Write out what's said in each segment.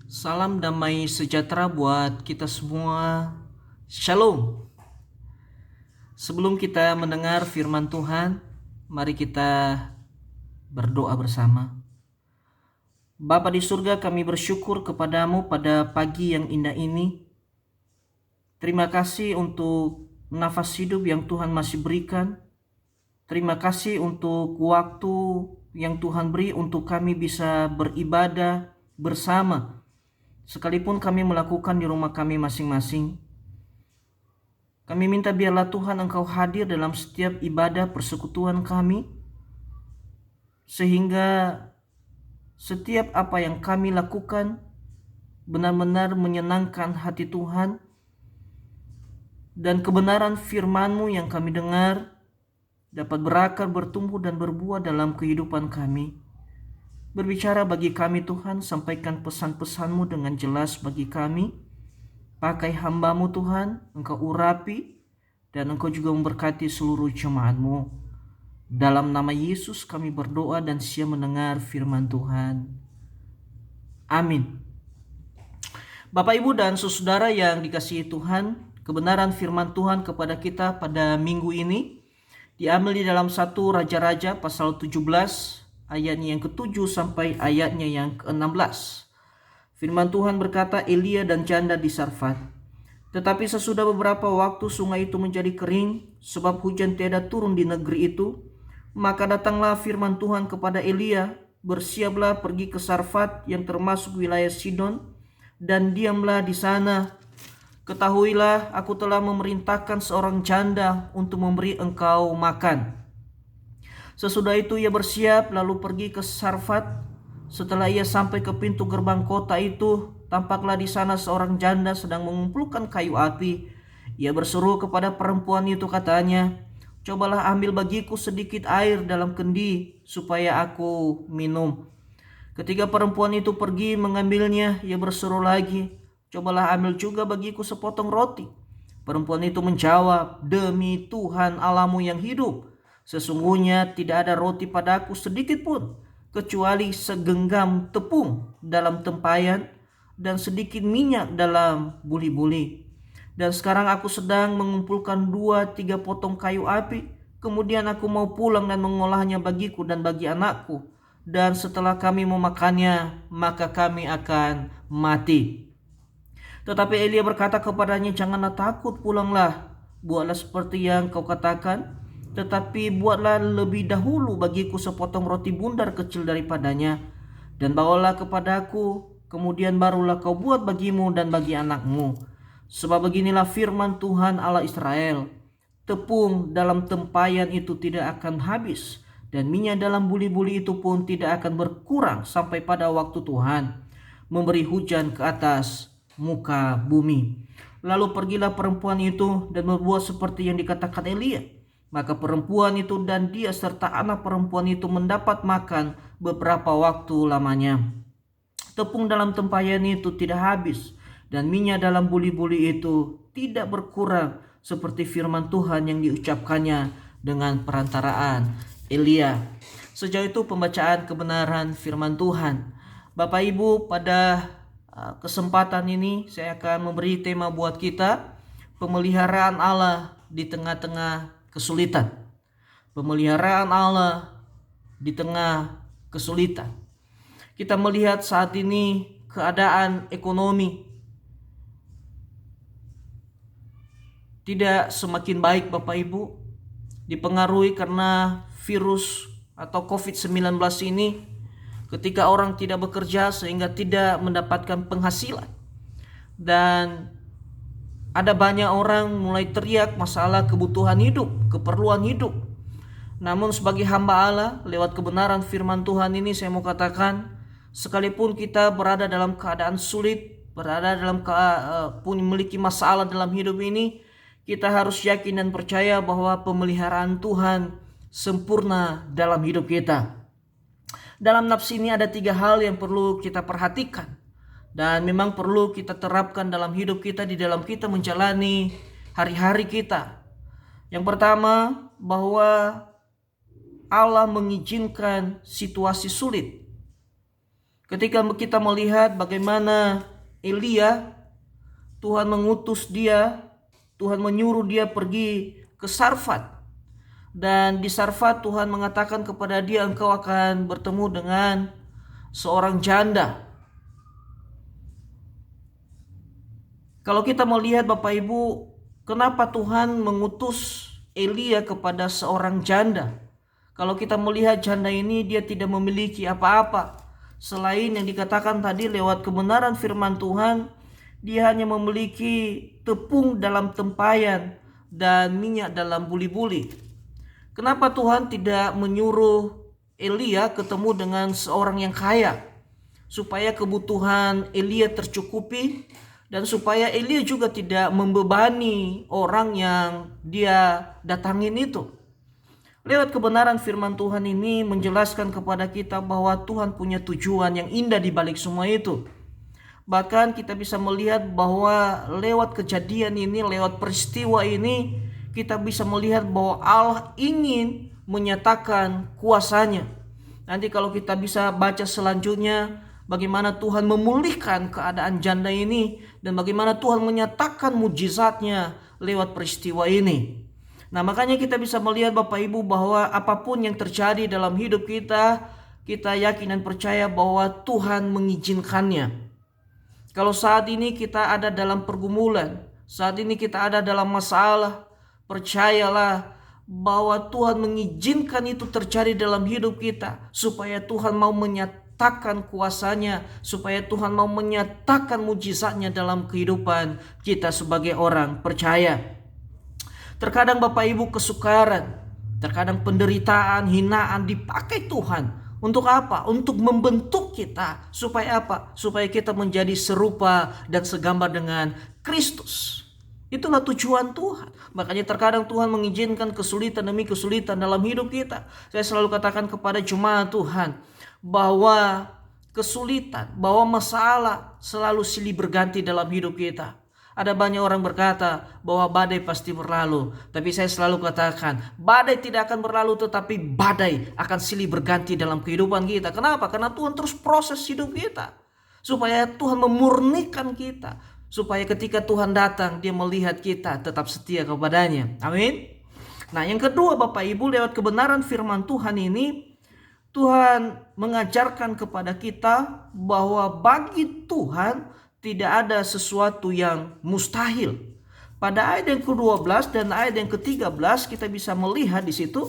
Salam damai sejahtera buat kita semua. Shalom. Sebelum kita mendengar firman Tuhan, mari kita berdoa bersama. Bapa di surga, kami bersyukur kepadamu pada pagi yang indah ini. Terima kasih untuk nafas hidup yang Tuhan masih berikan. Terima kasih untuk waktu yang Tuhan beri untuk kami bisa beribadah bersama. Sekalipun kami melakukan di rumah kami masing-masing, kami minta biarlah Tuhan Engkau hadir dalam setiap ibadah persekutuan kami, sehingga setiap apa yang kami lakukan benar-benar menyenangkan hati Tuhan, dan kebenaran firman-Mu yang kami dengar dapat berakar, bertumbuh, dan berbuah dalam kehidupan kami. Berbicara bagi kami Tuhan, sampaikan pesan-pesan-Mu dengan jelas bagi kami. Pakai hamba-Mu Tuhan, Engkau urapi, dan Engkau juga memberkati seluruh jemaat-Mu. Dalam nama Yesus kami berdoa dan siap mendengar firman Tuhan. Amin. Bapak, Ibu, dan saudara yang dikasihi Tuhan, kebenaran firman Tuhan kepada kita pada minggu ini diambil di dalam 1 Raja-Raja pasal 17 ayatnya yang ke-7 sampai ayatnya yang ke-16. Firman Tuhan berkata, Elia dan janda di Sarfat. Tetapi sesudah beberapa waktu sungai itu menjadi kering, sebab hujan tiada turun di negeri itu. Maka datanglah firman Tuhan kepada Elia, bersiaplah pergi ke Sarfat yang termasuk wilayah Sidon, dan diamlah di sana. Ketahuilah, aku telah memerintahkan seorang janda untuk memberi engkau makan. Sesudah itu ia bersiap lalu pergi ke Sarfat. Setelah ia sampai ke pintu gerbang kota itu, tampaklah di sana seorang janda sedang mengumpulkan kayu api. Ia berseru kepada perempuan itu, katanya, cobalah ambil bagiku sedikit air dalam kendi supaya aku minum. Ketika perempuan itu pergi mengambilnya, ia berseru lagi, cobalah ambil juga bagiku sepotong roti. Perempuan itu menjawab, demi Tuhan Allahmu yang hidup, sesungguhnya tidak ada roti padaku sedikit pun, kecuali segenggam tepung dalam tempayan dan sedikit minyak dalam buli-buli. Dan sekarang aku sedang mengumpulkan 2-3 potong kayu api. Kemudian aku mau pulang dan mengolahnya bagiku dan bagi anakku. Dan setelah kami memakannya, maka kami akan mati. Tetapi Elia berkata kepadanya, janganlah takut, pulanglah. Buatlah seperti yang kau katakan. Tetapi buatlah lebih dahulu bagiku sepotong roti bundar kecil daripadanya, dan bawalah kepadaku, kemudian barulah kau buat bagimu dan bagi anakmu. Sebab beginilah firman Tuhan Allah Israel, tepung dalam tempayan itu tidak akan habis, dan minyak dalam buli-buli itu pun tidak akan berkurang sampai pada waktu Tuhan memberi hujan ke atas muka bumi. Lalu pergilah perempuan itu dan berbuat seperti yang dikatakan Elia. Maka perempuan itu dan dia serta anak perempuan itu mendapat makan beberapa waktu lamanya. Tepung dalam tempayan itu tidak habis, dan minyak dalam buli-buli itu tidak berkurang, seperti firman Tuhan yang diucapkannya dengan perantaraan Elia. Sejauh itu pembacaan kebenaran firman Tuhan. Bapak Ibu, pada kesempatan ini saya akan memberi tema buat kita, pemeliharaan Allah di tengah-tengah kesulitan. Pemeliharaan Allah di tengah kesulitan. Kita melihat saat ini keadaan ekonomi tidak semakin baik, Bapak Ibu, dipengaruhi karena virus atau COVID-19 ini. Ketika orang tidak bekerja sehingga tidak mendapatkan penghasilan, dan ada banyak orang mulai teriak masalah kebutuhan hidup, keperluan hidup. Namun sebagai hamba Allah, lewat kebenaran firman Tuhan ini saya mau katakan, sekalipun kita berada dalam keadaan sulit, berada dalam memiliki masalah dalam hidup ini, kita harus yakin dan percaya bahwa pemeliharaan Tuhan sempurna dalam hidup kita. Dalam nafs ini ada 3 hal yang perlu kita perhatikan, dan memang perlu kita terapkan dalam hidup kita, di dalam kita menjalani hari-hari kita. Yang pertama, bahwa Allah mengizinkan situasi sulit. Ketika kita melihat bagaimana Elia, Tuhan mengutus dia, Tuhan menyuruh dia pergi ke Sarfat. Dan di Sarfat Tuhan mengatakan kepada dia, engkau akan bertemu dengan seorang janda. Kalau kita melihat Bapak Ibu, kenapa Tuhan mengutus Elia kepada seorang janda? Kalau kita melihat janda ini, dia tidak memiliki apa-apa selain yang dikatakan tadi lewat kebenaran firman Tuhan. Dia hanya memiliki tepung dalam tempayan dan minyak dalam buli-buli. Kenapa Tuhan tidak menyuruh Elia ketemu dengan seorang yang kaya, supaya kebutuhan Elia tercukupi dan supaya Elia juga tidak membebani orang yang dia datangin itu? Lewat kebenaran firman Tuhan ini menjelaskan kepada kita bahwa Tuhan punya tujuan yang indah di balik semua itu. Bahkan kita bisa melihat bahwa lewat kejadian ini, lewat peristiwa ini, kita bisa melihat bahwa Allah ingin menyatakan kuasanya. Nanti kalau kita bisa baca selanjutnya, bagaimana Tuhan memulihkan keadaan janda ini dan bagaimana Tuhan menyatakan mujizatnya lewat peristiwa ini. Nah, makanya kita bisa melihat Bapak Ibu bahwa apapun yang terjadi dalam hidup kita, kita yakin dan percaya bahwa Tuhan mengizinkannya. Kalau saat ini kita ada dalam pergumulan, saat ini kita ada dalam masalah, percayalah bahwa Tuhan mengizinkan itu terjadi dalam hidup kita, supaya Tuhan mau menyatakan kuasanya, supaya Tuhan mau menyatakan mujizatnya dalam kehidupan kita sebagai orang percaya. Terkadang Bapak Ibu kesukaran, terkadang penderitaan, hinaan dipakai Tuhan. Untuk apa? Untuk membentuk kita. Supaya apa? Supaya kita menjadi serupa dan segambar dengan Kristus. Itulah tujuan Tuhan. Makanya terkadang Tuhan mengizinkan kesulitan demi kesulitan dalam hidup kita. Saya selalu katakan kepada jemaat Tuhan bahwa kesulitan, bahwa masalah selalu silih berganti dalam hidup kita. Ada banyak orang berkata bahwa badai pasti berlalu. Tapi saya selalu katakan, badai tidak akan berlalu, tetapi badai akan silih berganti dalam kehidupan kita. Kenapa? Karena Tuhan terus proses hidup kita, supaya Tuhan memurnikan kita, supaya ketika Tuhan datang, dia melihat kita tetap setia kepadanya. Amin. Nah, yang kedua Bapak Ibu, lewat kebenaran firman Tuhan ini, Tuhan mengajarkan kepada kita bahwa bagi Tuhan tidak ada sesuatu yang mustahil. Pada ayat yang ke-12 dan ayat yang ke-13 kita bisa melihat di situ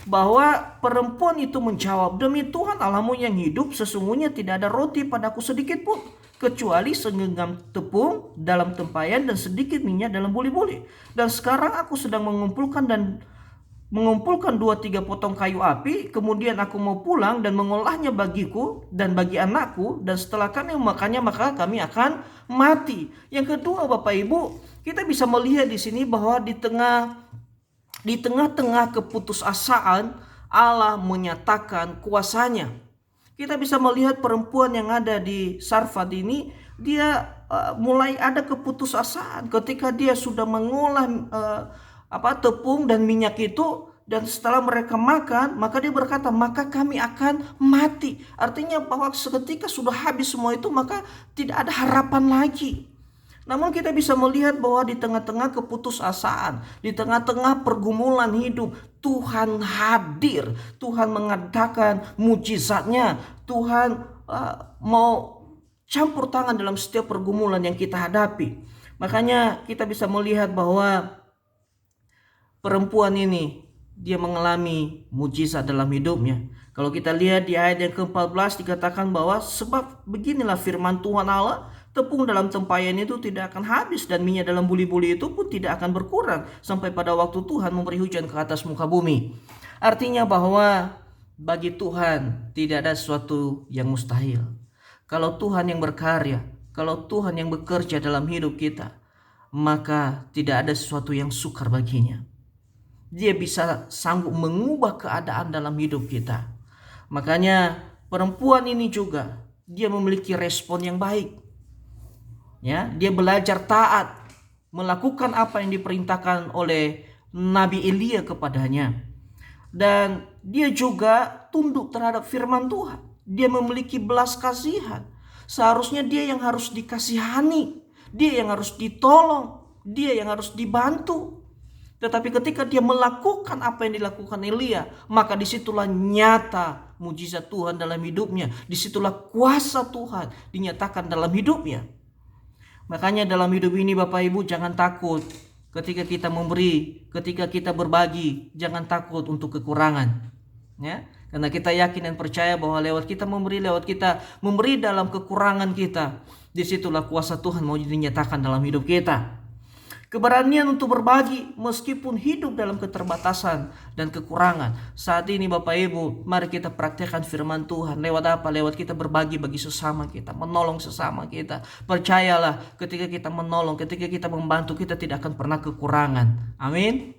bahwa perempuan itu menjawab, demi Tuhan Allahmu yang hidup, sesungguhnya tidak ada roti padaku sedikit pun, kecuali segenggam tepung dalam tempayan dan sedikit minyak dalam buli-buli. Dan sekarang aku sedang mengumpulkan 2-3 potong kayu api, kemudian aku mau pulang dan mengolahnya bagiku dan bagi anakku, dan setelah kami memakannya maka kami akan mati. Yang kedua Bapak Ibu, kita bisa melihat di sini bahwa di tengah-tengah keputusasaan Allah menyatakan kuasanya. Kita bisa melihat perempuan yang ada di Sarfat ini, dia mulai ada keputusasaan ketika dia sudah mengolah tepung dan minyak itu, dan setelah mereka makan, maka dia berkata, maka kami akan mati. Artinya bahwa seketika sudah habis semua itu, maka tidak ada harapan lagi. Namun kita bisa melihat bahwa di tengah-tengah keputusasaan, di tengah-tengah pergumulan hidup, Tuhan hadir. Tuhan mengadakan mujizatnya. Tuhan mau campur tangan dalam setiap pergumulan yang kita hadapi. Makanya kita bisa melihat bahwa perempuan ini, dia mengalami mujizat dalam hidupnya. Kalau kita lihat di ayat yang ke-14 dikatakan bahwa sebab beginilah firman Tuhan Allah, tepung dalam tempayan itu tidak akan habis dan minyak dalam buli-buli itu pun tidak akan berkurang sampai pada waktu Tuhan memberi hujan ke atas muka bumi. Artinya bahwa bagi Tuhan tidak ada sesuatu yang mustahil. Kalau Tuhan yang berkarya, kalau Tuhan yang bekerja dalam hidup kita, maka tidak ada sesuatu yang sukar baginya. Dia bisa sanggup mengubah keadaan dalam hidup kita. Makanya perempuan ini juga dia memiliki respon yang baik. Ya, dia belajar taat, melakukan apa yang diperintahkan oleh Nabi Elia kepadanya. Dan dia juga tunduk terhadap firman Tuhan. dia memiliki belas kasihan. Seharusnya dia yang harus dikasihani, dia yang harus ditolong, dia yang harus dibantu. Tetapi ketika dia melakukan apa yang dilakukan Elia, maka disitulah nyata mujizat Tuhan dalam hidupnya. Disitulah kuasa Tuhan dinyatakan dalam hidupnya. Makanya dalam hidup ini Bapak Ibu, jangan takut ketika kita memberi, ketika kita berbagi, jangan takut untuk kekurangan. Ya, karena kita yakin dan percaya bahwa lewat kita memberi dalam kekurangan kita, disitulah kuasa Tuhan mau dinyatakan dalam hidup kita. Keberanian untuk berbagi meskipun hidup dalam keterbatasan dan kekurangan. Saat ini Bapak Ibu, mari kita praktekkan firman Tuhan. Lewat apa? Lewat kita berbagi bagi sesama kita, menolong sesama kita. Percayalah, ketika kita menolong, ketika kita membantu, kita tidak akan pernah kekurangan. Amin.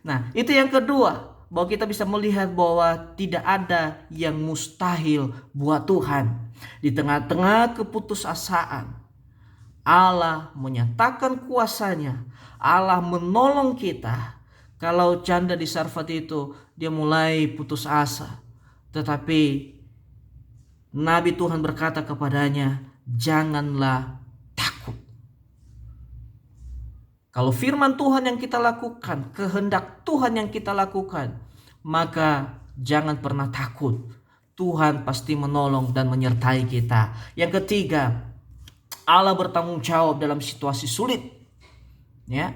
Nah, itu yang kedua, bahwa kita bisa melihat bahwa tidak ada yang mustahil buat Tuhan. Di tengah-tengah keputusasaan, Allah menyatakan kuasanya. Allah menolong kita. Kalau janda di Sarfat itu, dia mulai putus asa. Tetapi Nabi Tuhan berkata kepadanya, janganlah takut. Kalau firman Tuhan yang kita lakukan, kehendak Tuhan yang kita lakukan, maka jangan pernah takut. Tuhan pasti menolong dan menyertai kita. Yang ketiga, Allah bertanggung jawab dalam situasi sulit. Ya.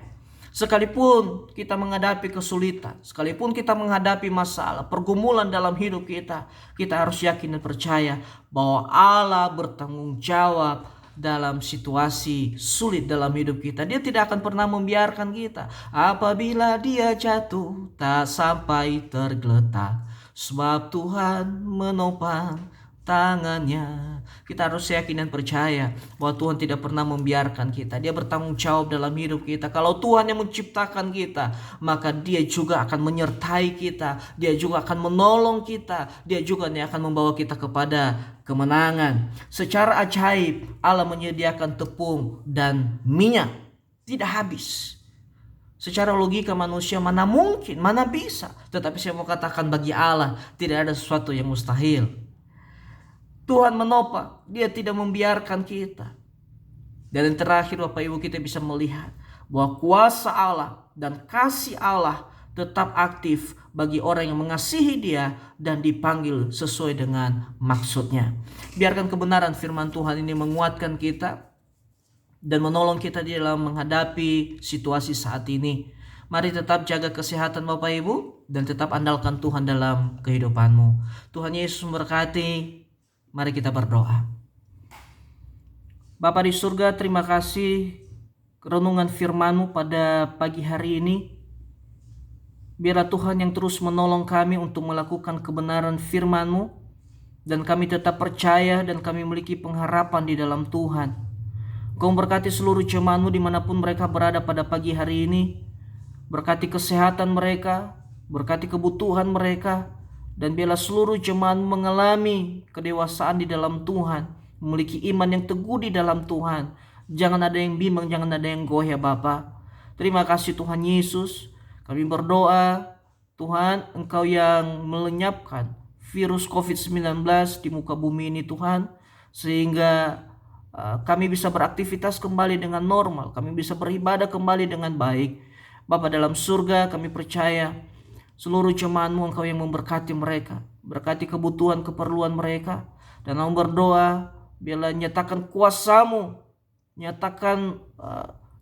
Sekalipun kita menghadapi kesulitan, sekalipun kita menghadapi masalah, pergumulan dalam hidup kita, kita harus yakin dan percaya bahwa Allah bertanggung jawab dalam situasi sulit dalam hidup kita. Dia tidak akan pernah membiarkan kita. Apabila dia jatuh, tak sampai tergeletak, sebab Tuhan menopang tangannya. Kita harus yakin dan percaya bahwa Tuhan tidak pernah membiarkan kita. Dia bertanggung jawab dalam hidup kita. Kalau Tuhan yang menciptakan kita, maka Dia juga akan menyertai kita. Dia juga akan menolong kita. Dia juga yang akan membawa kita kepada kemenangan. Secara ajaib Allah menyediakan tepung dan minyak, tidak habis. Secara logika manusia mana mungkin, mana bisa. Tetapi saya mau katakan, bagi Allah tidak ada sesuatu yang mustahil. Tuhan menopang, Dia tidak membiarkan kita. Dan yang terakhir Bapak Ibu, kita bisa melihat bahwa kuasa Allah dan kasih Allah tetap aktif bagi orang yang mengasihi Dia dan dipanggil sesuai dengan maksudnya. Biarkan kebenaran firman Tuhan ini menguatkan kita dan menolong kita di dalam menghadapi situasi saat ini. Mari tetap jaga kesehatan Bapak Ibu dan tetap andalkan Tuhan dalam kehidupanmu. Tuhan Yesus memberkati. Mari kita berdoa. Bapa di surga, terima kasih renungan firman-Mu pada pagi hari ini. Biarlah Tuhan yang terus menolong kami untuk melakukan kebenaran firman-Mu, dan kami tetap percaya dan kami memiliki pengharapan di dalam Tuhan. Kau berkati seluruh jemaat-Mu dimanapun mereka berada pada pagi hari ini. Berkati kesehatan mereka, berkati kebutuhan mereka, dan biarlah seluruh jemaat mengalami kedewasaan di dalam Tuhan, memiliki iman yang teguh di dalam Tuhan. Jangan ada yang bimbang, jangan ada yang goyah Bapa. Terima kasih Tuhan Yesus. Kami berdoa, Tuhan, Engkau yang melenyapkan virus COVID-19 di muka bumi ini Tuhan, sehingga kami bisa beraktivitas kembali dengan normal, kami bisa beribadah kembali dengan baik. Bapa dalam surga, kami percaya seluruh jemaat-Mu Engkau yang memberkati mereka, berkati kebutuhan keperluan mereka. Dan kami berdoa, biarlah nyatakan kuasa-Mu, nyatakan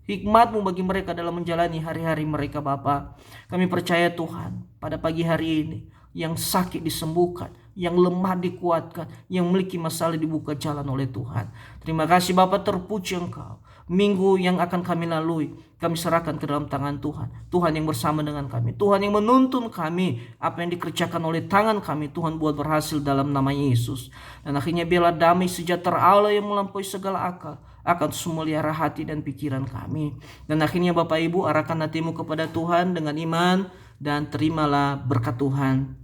hikmat-Mu bagi mereka dalam menjalani hari-hari mereka Bapa. Kami percaya Tuhan, pada pagi hari ini yang sakit disembuhkan, yang lemah dikuatkan, yang memiliki masalah dibuka jalan oleh Tuhan. Terima kasih Bapa, terpuji Engkau. Minggu yang akan kami lalui, kami serahkan ke dalam tangan Tuhan. Tuhan yang bersama dengan kami, Tuhan yang menuntun kami. Apa yang dikerjakan oleh tangan kami, Tuhan buat berhasil dalam nama Yesus. Dan akhirnya biarlah damai sejahtera Allah yang melampaui segala akal akan memelihara hati dan pikiran kami. Dan akhirnya Bapak Ibu, arahkan hatimu kepada Tuhan dengan iman dan terimalah berkat Tuhan.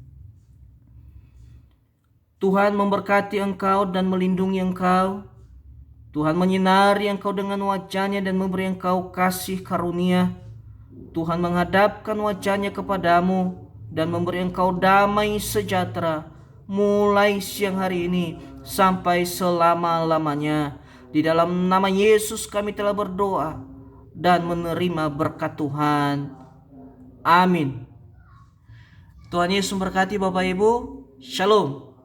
Tuhan memberkati engkau dan melindungi engkau. Tuhan menyinari engkau dengan wajah-Nya dan memberi engkau kasih karunia. Tuhan menghadapkan wajah-Nya kepadamu dan memberi engkau damai sejahtera. mulai siang hari ini sampai selama-lamanya. Di dalam nama Yesus kami telah berdoa dan menerima berkat Tuhan. Amin. Tuhan Yesus memberkati Bapak Ibu. Shalom.